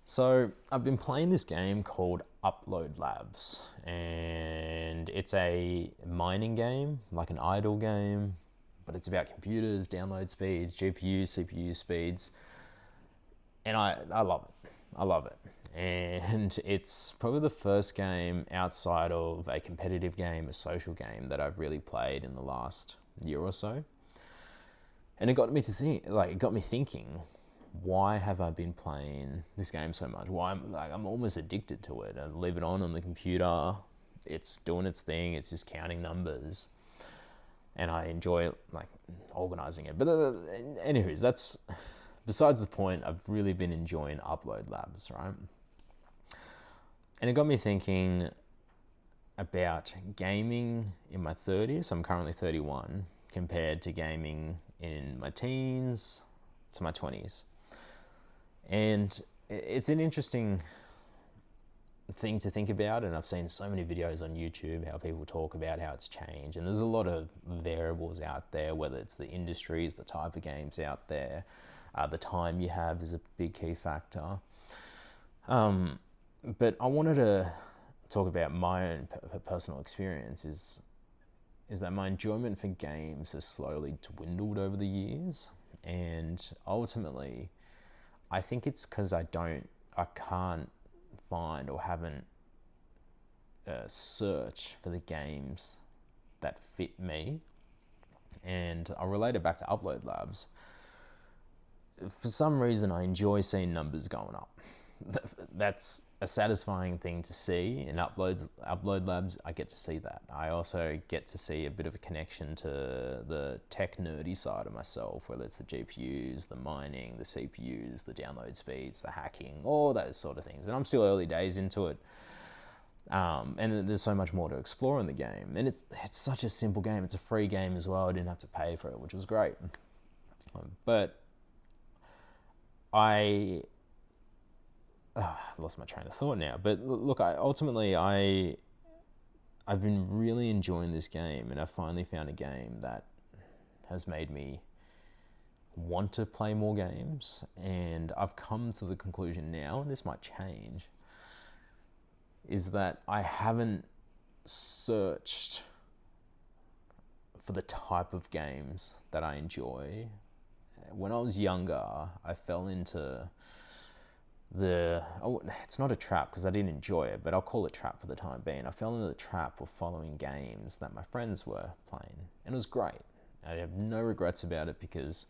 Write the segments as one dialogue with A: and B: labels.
A: So I've been playing this game called Upload Labs, and it's a mining game, like an idle game, but it's about computers, download speeds, GPU, CPU speeds, and I love it. I love it. And it's probably the first game outside of a competitive game, a social game, that I've really played in the last year or so. And it got me to think, like, it got me thinking, why have I been playing this game so much? Why I'm almost addicted to it. I leave it on the computer. It's doing its thing. It's just counting numbers, and I enjoy like organizing it. But anywho's, that's besides the point. I've really been enjoying Upload Labs, right? And it got me thinking about gaming in my 30s. I'm currently 31, compared to gaming in my teens to my 20s. And it's an interesting thing to think about, and I've seen so many videos on YouTube how people talk about how it's changed, and there's a lot of variables out there, whether it's the industries, the type of games out there, the time you have is a big key factor. But I wanted to talk about my own personal experience is that my enjoyment for games has slowly dwindled over the years, and ultimately I think it's because I can't find or haven't searched for the games that fit me. And I'll relate it back to Upload Labs. For some reason, I enjoy seeing numbers going up. That's a satisfying thing to see. In Upload Labs, I get to see that. I also get to see a bit of a connection to the tech nerdy side of myself, whether it's the GPUs, the mining, the CPUs, the download speeds, the hacking, all those sort of things. And I'm still early days into it. And there's so much more to explore in the game. And it's such a simple game. It's a free game as well. I didn't have to pay for it, which was great. But I lost my train of thought now. But look, I've been really enjoying this game, and I finally found a game that has made me want to play more games. And I've come to the conclusion now, and this might change, is that I haven't searched for the type of games that I enjoy. When I was younger, I fell into it's not a trap because I didn't enjoy it, but I'll call it trap for the time being. I fell into the trap of following games that my friends were playing, and it was great. I have no regrets about it because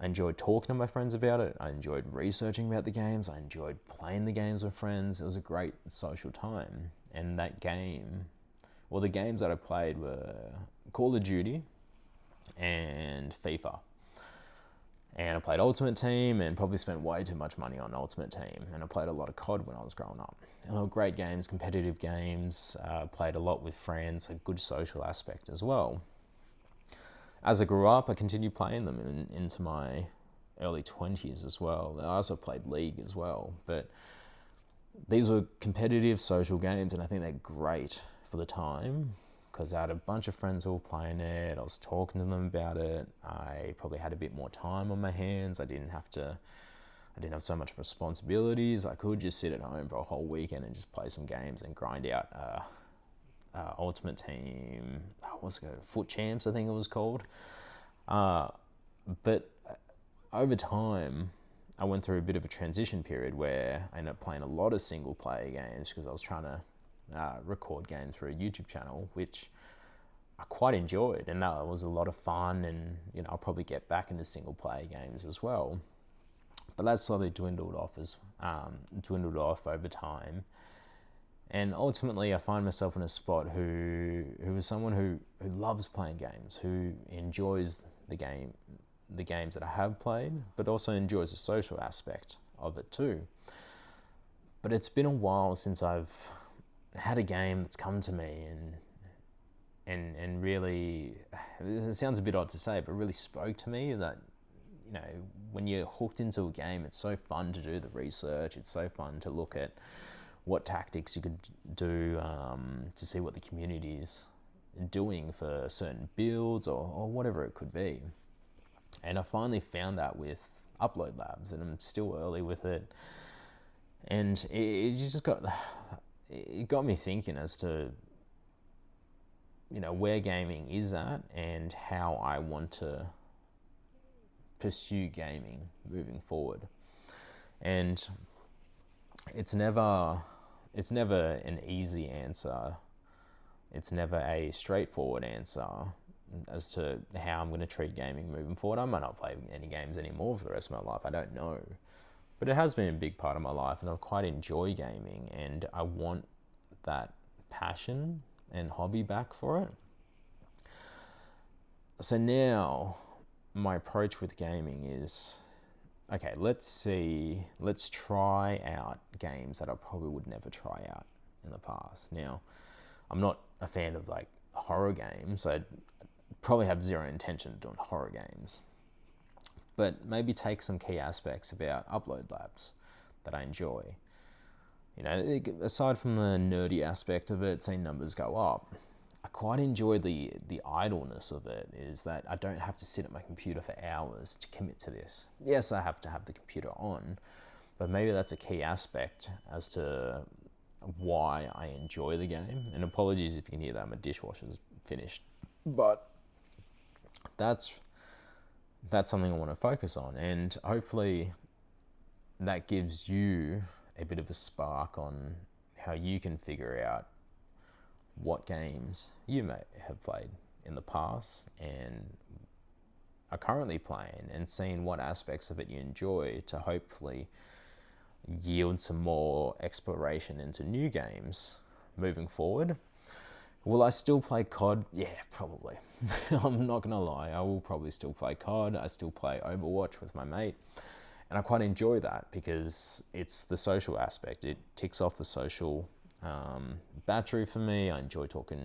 A: I enjoyed talking to my friends about it. I enjoyed researching about the games. I enjoyed playing the games with friends. It was a great social time. And that game, well, the games that I played were Call of Duty and FIFA. And I played Ultimate Team and probably spent way too much money on Ultimate Team. And I played a lot of COD when I was growing up. And they were great games, competitive games. Played a lot with friends, a good social aspect as well. As I grew up, I continued playing them into my early 20s as well. I also played League as well. But these were competitive social games, and I think they're great for the time because I had a bunch of friends who were playing it. I was talking to them about it. I probably had a bit more time on my hands. I didn't have so much responsibilities. I could just sit at home for a whole weekend and just play some games and grind out Ultimate Team, what's it called? Foot Champs, I think it was called. But over time, I went through a bit of a transition period where I ended up playing a lot of single player games because I was trying to record games for a YouTube channel, which I quite enjoyed, and that was a lot of fun. And I'll probably get back into single player games as well. But that slowly dwindled off over time. And ultimately, I find myself in a spot who is someone who loves playing games, who enjoys the games that I have played, but also enjoys the social aspect of it too. But it's been a while since I've had a game that's come to me and really, it sounds a bit odd to say, but really spoke to me. That when you're hooked into a game, it's so fun to do the research. It's so fun to look at what tactics you could do to see what the community is doing for certain builds or whatever it could be. And I finally found that with Upload Labs, and I'm still early with it. And it just got me thinking as to, where gaming is at and how I want to pursue gaming moving forward. And it's never an easy answer. It's never a straightforward answer as to how I'm going to treat gaming moving forward. I might not play any games anymore for the rest of my life. I don't know. But it has been a big part of my life, and I quite enjoy gaming, and I want that passion and hobby back for it. So now my approach with gaming is, okay, let's try out games that I probably would never try out in the past. Now, I'm not a fan of like horror games. I'd probably have zero intention of doing horror games. But maybe take some key aspects about Upload Labs that I enjoy. Aside from the nerdy aspect of it, seeing numbers go up, I quite enjoy the idleness of it, is that I don't have to sit at my computer for hours to commit to this. Yes, I have to have the computer on, but maybe that's a key aspect as to why I enjoy the game. And apologies if you can hear that, my dishwasher's finished. But that's something I want to focus on, and hopefully that gives you a bit of a spark on how you can figure out what games you may have played in the past and are currently playing, and seeing what aspects of it you enjoy to hopefully yield some more exploration into new games moving forward. Will I still play COD? Yeah, probably. I'm not going to lie. I will probably still play COD. I still play Overwatch with my mate. And I quite enjoy that because it's the social aspect. It ticks off the social battery for me. I enjoy talking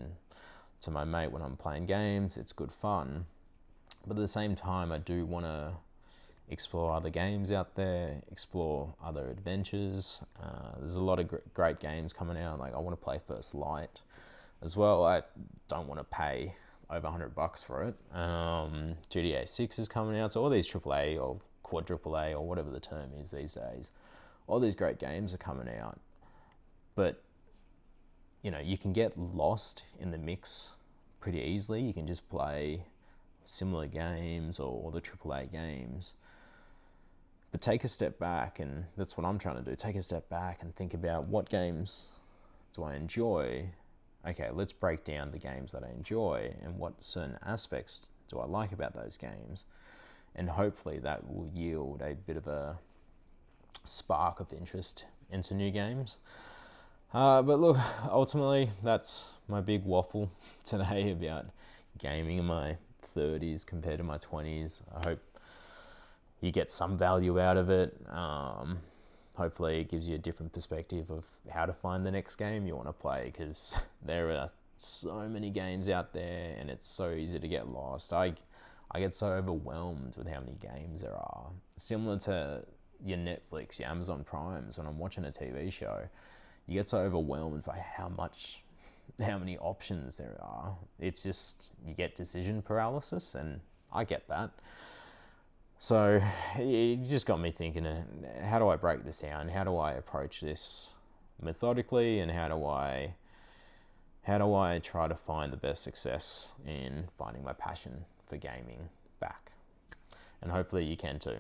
A: to my mate when I'm playing games. It's good fun. But at the same time, I do want to explore other games out there, explore other adventures. There's a lot of great games coming out. Like, I want to play First Light as well. I don't want to pay over $100 for it. GTA 6 is coming out. So all these AAA or quadruple A or whatever the term is these days, all these great games are coming out. But, you can get lost in the mix pretty easily. You can just play similar games or the AAA games. But take a step back, and that's what I'm trying to do. Take a step back and think about, what games do I enjoy? Okay, let's break down the games that I enjoy and what certain aspects do I like about those games. And hopefully that will yield a bit of a spark of interest into new games. But look, ultimately, that's my big waffle today about gaming in my 30s compared to my 20s. I hope you get some value out of it. Hopefully it gives you a different perspective of how to find the next game you want to play, because there are so many games out there and it's so easy to get lost. I get so overwhelmed with how many games there are. Similar to your Netflix, your Amazon Primes, when I'm watching a TV show, you get so overwhelmed by how many options there are. It's just, you get decision paralysis, and I get that. So it just got me thinking, how do I break this down? How do I approach this methodically, and how do I try to find the best success in finding my passion for gaming back? And hopefully you can too.